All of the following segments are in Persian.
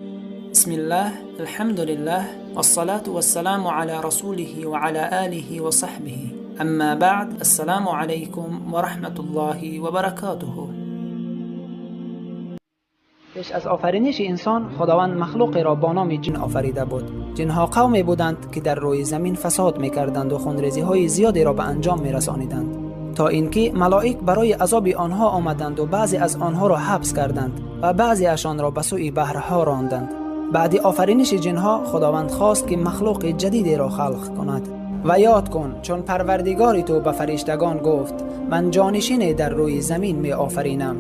بسم الله الحمد لله والصلاة والسلام على رسوله وعلى آله وصحبه اما بعد السلام علیکم و رحمت الله و برکاته. پیش از آفرینش انسان خداوند مخلوقی را با نام جن آفریده بود. جنها قومی بودند که در روی زمین فساد می‌کردند و خونریزی های زیادی را به انجام می‌رسانیدند، تا اینکه ملائک برای عذاب آنها آمدند و بعضی از آنها را حبس کردند و بعضی اشان را به سوی بحرها راندند. بعد آفرینش جنها خداوند خواست که مخلوق جدیدی را خلق کند. و یاد کن چون پروردگار تو به فرشتگان گفت من جانشین در روی زمین می آفرینم.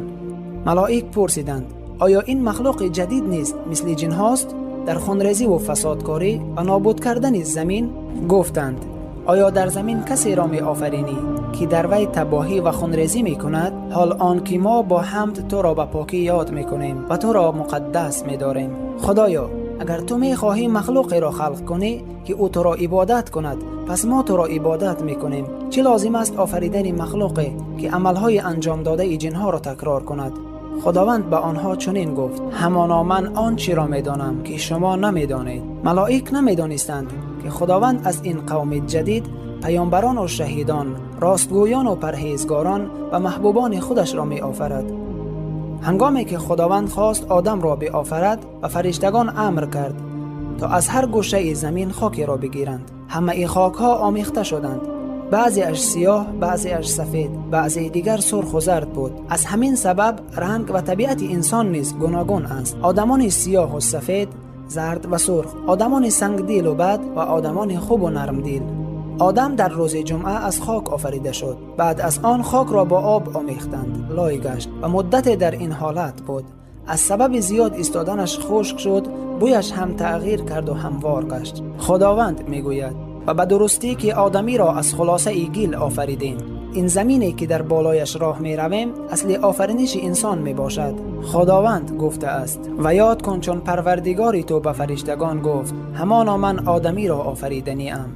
ملائک پرسیدند آیا این مخلوق جدید نیست مثل جن هاست در خونریزی و فسادکاری و نابود کردن زمین؟ گفتند آیا در زمین کسی را می آفرینی که در وی تباهی و خونریزی می کند؟ حال آن که ما با حمد تو را به پاکی یاد می کنیم و تو را مقدس می داریم. خدایا اگر تو می خواهی مخلوقی را خلق کنی که او تو را عبادت کند، پس ما تو را عبادت می کنیم. چه لازم است آفریدن مخلوقی که عملهای انجام داده جنها را تکرار کند؟ خداوند به آنها چنین گفت همانا من آن چی را می دانم که شما نمی دانید. ملائک نمی دانستند که خداوند از این قوم جدید پیامبران و شهیدان، راستگویان و پرهیزگاران و محبوبان خودش را می آفرد. هنگامی که خداوند خواست آدم را بیافرد و فرشتگان امر کرد تا از هر گوشه زمین خاکی را بگیرند. همه این خاک ها آمیخته شدند، بعضی اش سیاه، بعضی اش سفید، بعضی دیگر سرخ و زرد بود. از همین سبب رنگ و طبیعت انسان نیز گوناگون است. آدمان سیاه و سفید، زرد و سرخ، آدمان سنگدل و بد و آدمان خوب و نرم دل. آدم در روز جمعه از خاک آفریده شد. بعد از آن خاک را با آب آمیختند، لای گشت و مدت در این حالت بود. از سبب زیاد ایستادنش خشک شد، بویش هم تغییر کرد و هموار گشت. خداوند میگوید و به درستی که آدمی را از خلاصه گل آفریدیم. این زمینی که در بالایش راه می رویم اصل آفرینش انسان می باشد. خداوند گفته است و یاد کن چون پروردگاری تو به فرشتگان گفت همانا من آدمی را آفریدنی ام،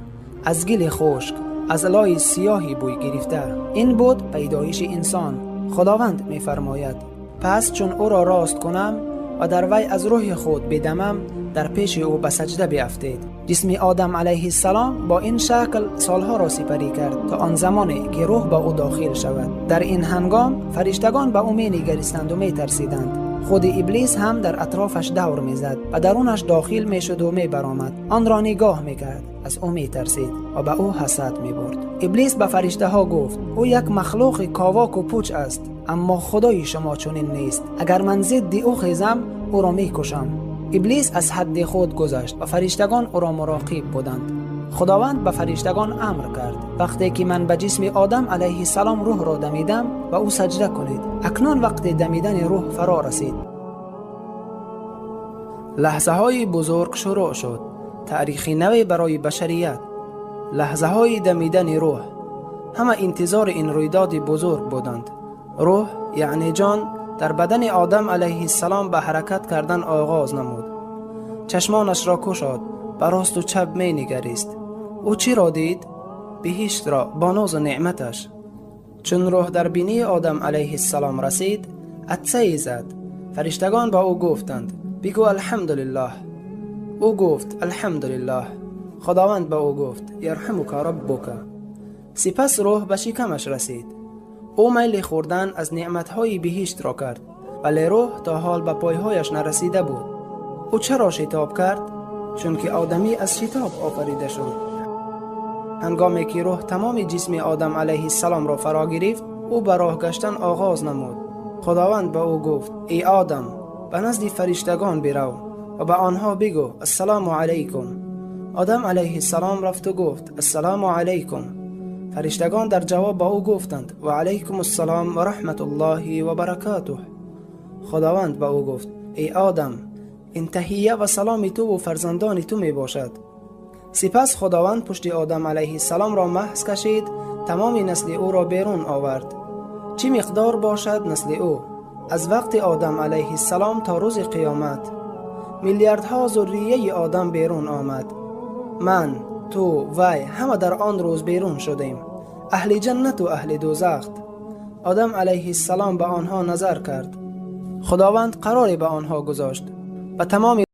از گل خشک، از لای سیاهی بوی گرفته. این بود پیدایش انسان. خداوند می فرماید پس چون او را راست کنم و در وی از روح خود بدمم، در پیش او به سجده بیفتید. جسم آدم علیه السلام با این شکل سالها را سپری کرد تا آن زمانی که روح با او داخل شود. در این هنگام فرشتگان به او می نگریستند و می ترسیدند. خود ابلیس هم در اطرافش دور می زد و درونش داخل می شد و می برآمد. آن را نگاه می کرد، از او می ترسید و به او حسد می برد. ابلیس به فرشته ها گفت او یک مخلوق کاواک و پوچ است، اما خدای شما چنین نیست. اگر من ضد او خیزم او را می کشم. ابلیس از حد خود گذشت و فرشتگان او را مراقب بودند. خداوند به فرشتگان امر کرد وقتی که من به جسم آدم علیه السلام روح را دمیدم و او سجده کنید. اکنون وقت دمیدن روح فرا رسید. لحظه های بزرگ شروع شد، تاریخی نوی برای بشریت. لحظه های دمیدن روح. همه انتظار این رویداد بزرگ بودند. روح یعنی جان در بدن آدم علیه السلام به حرکت کردن آغاز نمود. چشمانش را گشاد، به راست و چپ می نگریست. او چی را دید؟ بهشت را با ناز و نعمتش. چون روح در بینی آدم علیه السلام رسید، عطسه زد. فرشتگان با او گفتند بگو الحمدلله. او گفت الحمدلله. خداوند با او گفت یرحمک ربک. سپس روح به شکمش رسید. او میل خوردن از نعمتهای بهشت را کرد، ولی روح تا حال به پایهایش نرسیده بود. او چرا شتاب کرد؟ چون که آدمی از شتاب آفریده شد. هنگامی که روح تمام جسم آدم علیه السلام را فرا گرفت، او به راه گشتن آغاز نمود. خداوند به او گفت ای آدم به نزد فرشتگان برو و به آنها بگو السلام علیکم. آدم علیه السلام رفت و گفت السلام علیکم. فرشتگان در جواب با او گفتند و علیکم السلام و رحمت الله و برکاته. خداوند با او گفت ای آدم این تحیه و سلام تو و فرزندان تو می باشد. سپس خداوند پشت آدم علیه السلام را محض کشید، تمام نسل او را بیرون آورد. چه مقدار باشد نسل او؟ از وقت آدم علیه السلام تا روز قیامت میلیاردها ذریه آدم بیرون آمد. من، تو، وی همه در آن روز بیرون شدیم، اهل جنت و اهل دوزخ. آدم علیه السلام به آنها نظر کرد. خداوند قراری به آنها گذاشت و تمام